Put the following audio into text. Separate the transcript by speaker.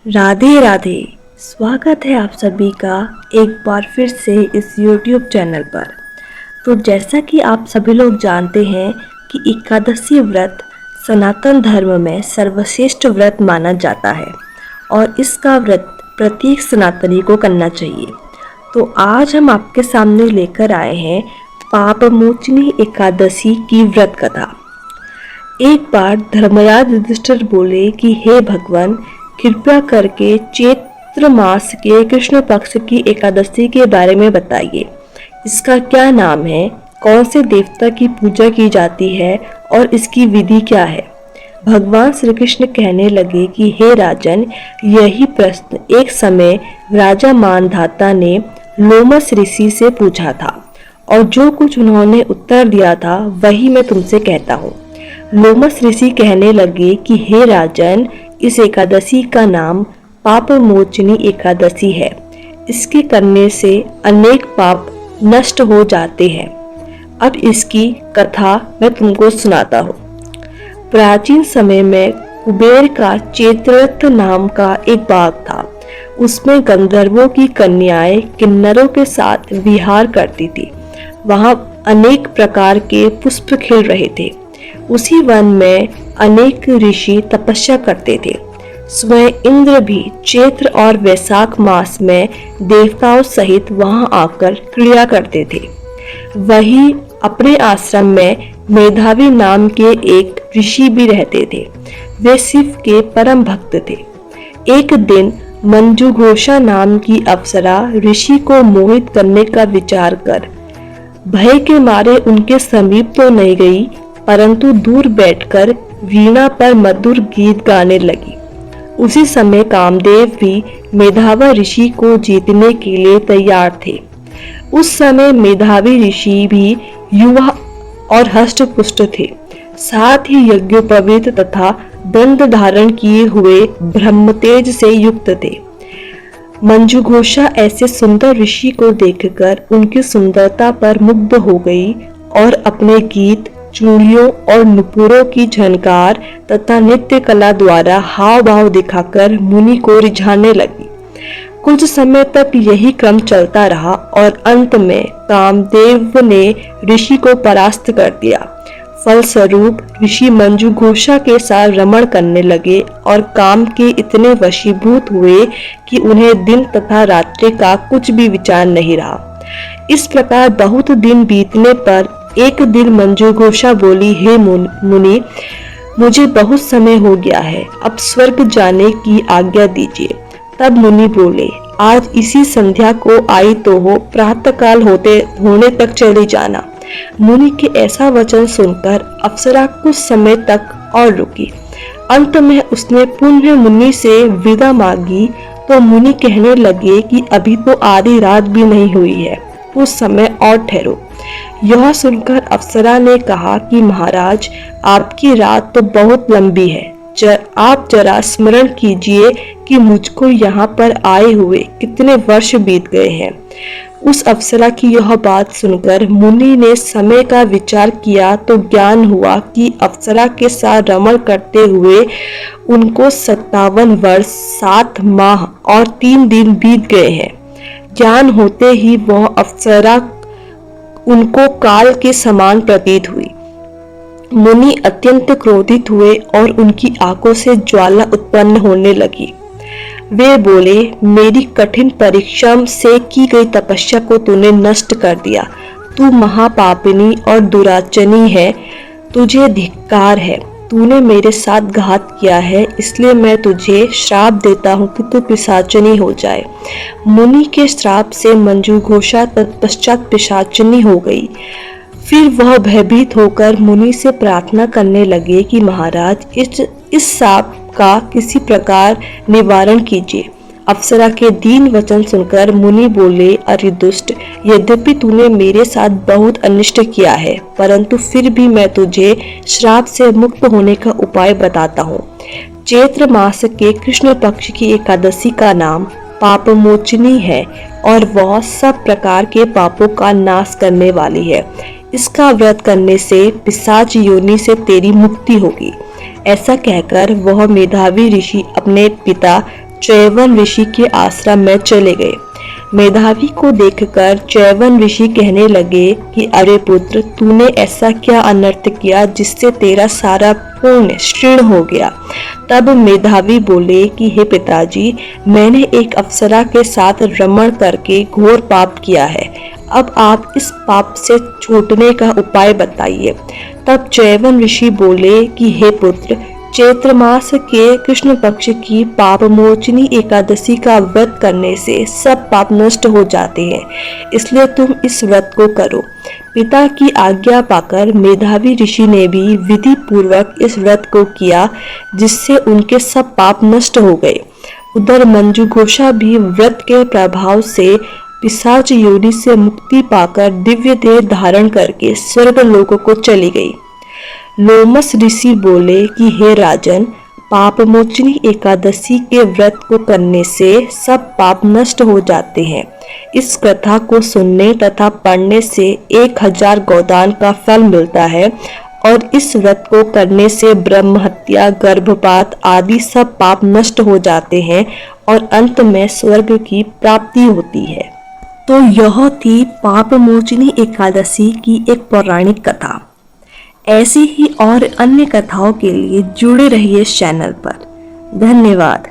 Speaker 1: राधे राधे। स्वागत है आप सभी का एक बार फिर से इस YouTube चैनल पर। तो जैसा कि आप सभी लोग जानते हैं कि एकादशी व्रत सनातन धर्म में सर्वश्रेष्ठ व्रत माना जाता है और इसका व्रत प्रत्येक सनातनी को करना चाहिए। तो आज हम आपके सामने लेकर आए हैं पाप मोचनी एकादशी की व्रत कथा। एक बार धर्मराज युधिष्ठिर बोले कि हे भगवान, कृपया करके चैत्र मास के कृष्ण पक्ष की एकादशी के बारे में बताइए। इसका क्या नाम है, कौन से देवता की पूजा की जाती है और इसकी विधि क्या है। भगवान श्री कृष्ण कहने लगे कि हे राजन, यही प्रश्न एक समय राजा मानधाता ने लोमस ऋषि से पूछा था और जो कुछ उन्होंने उत्तर दिया था वही मैं तुमसे कहता हूँ। लोमस ऋषि कहने लगे कि हे राजन, इस एकादशी का नाम पाप मोचनी एकादशी है। इसके करने से अनेक पाप नष्ट हो जाते हैं। अब इसकी कथा मैं तुमको सुनाता हूँ। प्राचीन समय में कुबेर का चैत्ररथ नाम का एक बाग था। उसमें गंधर्वों की कन्याएं किन्नरों के साथ विहार करती थी। वहाँ अनेक प्रकार के पुष्प खिल रहे थे। उसी वन में अनेक ऋषि तपस्या करते थे। स्वयं इंद्र भी चैत्र और वैशाख मास में देवताओं सहित वहां आकर क्रीड़ा करते थे। वही अपने आश्रम में मेधावी नाम के एक ऋषि भी रहते थे। वे शिव के परम भक्त थे। एक दिन मंजुघोषा नाम की अप्सरा ऋषि को मोहित करने का विचार कर भय के मारे उनके समीप तो नहीं गई, परंतु दूर बैठकर वीणा पर मधुर गीत गाने लगी। उसी समय कामदेव भी मेधावी ऋषि को जीतने के लिए तैयार थे। उस समय मेधावी ऋषि भी युवा और हष्ट-पुष्ट थे, साथ ही यज्ञोपवीत तथा दंड धारण किए हुए ब्रह्मतेज से युक्त थे। मंजुघोषा ऐसे सुंदर ऋषि को देखकर उनकी सुंदरता पर मुग्ध हो गई और अपने गीत, चूड़ियों और नुपुरों की झनकार तथा नृत्य कला द्वारा हाव भाव दिखाकर मुनि को रिझाने लगी। कुछ समय तक यही क्रम चलता रहा और अंत में कामदेव ने ऋषि को परास्त कर दिया। फलस्वरूप ऋषि मंजुघोषा के साथ रमण करने लगे और काम के इतने वशीभूत हुए कि उन्हें दिन तथा रात्रि का कुछ भी विचार नहीं रहा। इस प्रकार बहुत दिन बीतने पर एक दिन मंजुघोषा बोली, हे मुनि, मुझे बहुत समय हो गया है, अब स्वर्ग जाने की आज्ञा दीजिए। तब मुनि बोले, आज इसी संध्या को आई तो हो, प्रातःकाल होने तक चली जाना। मुनि के ऐसा वचन सुनकर अप्सरा कुछ समय तक और रुकी। अंत में उसने पुनः मुनि से विदा मांगी तो मुनि कहने लगे कि अभी तो आधी रात भी नहीं हुई है, कुछ समय और ठहरो। यह सुनकर अप्सरा ने कहा कि महाराज, आपकी रात तो बहुत लंबी है। आप जरा स्मरण कीजिए कि मुझको यहाँ पर आए हुए कितने वर्ष बीत गए हैं। उस अप्सरा की यह बात सुनकर मुनि ने समय का विचार किया तो ज्ञान हुआ कि अप्सरा के साथ रमण करते हुए उनको 57 वर्ष 7 माह और 3 दिन बीत गए हैं। ज्ञान होते ही वह अप्सरा उनको काल के समान प्रतीत हुई। मुनि अत्यंत क्रोधित हुए और उनकी आंखों से ज्वाला उत्पन्न होने लगी। वे बोले, मेरी कठिन परिश्रम से की गई तपस्या को तूने नष्ट कर दिया। तू महापापिनी और दुराचनी है, तुझे धिक्कार है। तूने मेरे साथ घात किया है, इसलिए मैं तुझे श्राप देता हूँ कि तू पिशाचिनी हो जाए। मुनि के श्राप से मंजुघोषा तत्पश्चात पिशाचिनी हो गई। फिर वह भयभीत होकर मुनि से प्रार्थना करने लगे कि महाराज, इस शाप का किसी प्रकार निवारण कीजिए। अप्सरा के दीन वचन सुनकर मुनि बोले, अरे दुष्ट, यद्यपि तूने मेरे साथ बहुत अनिष्ट किया है, परंतु फिर भी मैं तुझे श्राप से मुक्त होने का उपाय बताता हूँ। चैत्र मास के कृष्ण पक्ष की एकादशी का नाम पापमोचनी है और वह सब प्रकार के पापों का नाश करने वाली है। इसका व्रत करने से पिशाच योनि से तेरी मुक्ति होगी। ऐसा कहकर वह मेधावी ऋषि अपने पिता च्यवन ऋषि के आश्रम में चले गए। मेधावी को देखकर च्यवन ऋषि कहने लगे कि अरे पुत्र, तूने ऐसा क्या अनर्थ किया जिससे तेरा सारा पुण्य क्षीण हो गया। तब मेधावी बोले कि हे पिताजी, मैंने एक अप्सरा के साथ रमण करके घोर पाप किया है। अब आप इस पाप से छूटने का उपाय बताइए। तब च्यवन ऋषि बोले कि हे पुत्र, चैत्र मास के कृष्ण पक्ष की पाप मोचनी एकादशी का व्रत करने से सब पाप नष्ट हो जाते हैं, इसलिए तुम इस व्रत को करो। पिता की आज्ञा पाकर मेधावी ऋषि ने भी विधि पूर्वक इस व्रत को किया, जिससे उनके सब पाप नष्ट हो गए। उधर मंजू घोषा भी व्रत के प्रभाव से पिशाच योनि से मुक्ति पाकर दिव्य देह धारण करके स्वर्ग लोक को चली गई। लोमस ऋषि बोले कि हे राजन, पाप मोचनी एकादशी के व्रत को करने से सब पाप नष्ट हो जाते हैं। इस कथा को सुनने तथा पढ़ने से 1000 गोदान का फल मिलता है और इस व्रत को करने से ब्रह्म हत्या, गर्भपात आदि सब पाप नष्ट हो जाते हैं और अंत में स्वर्ग की प्राप्ति होती है। तो यह थी पाप मोचनी एकादशी की एक पौराणिक कथा। ऐसी ही और अन्य कथाओं के लिए जुड़े रहिए इस चैनल पर। धन्यवाद।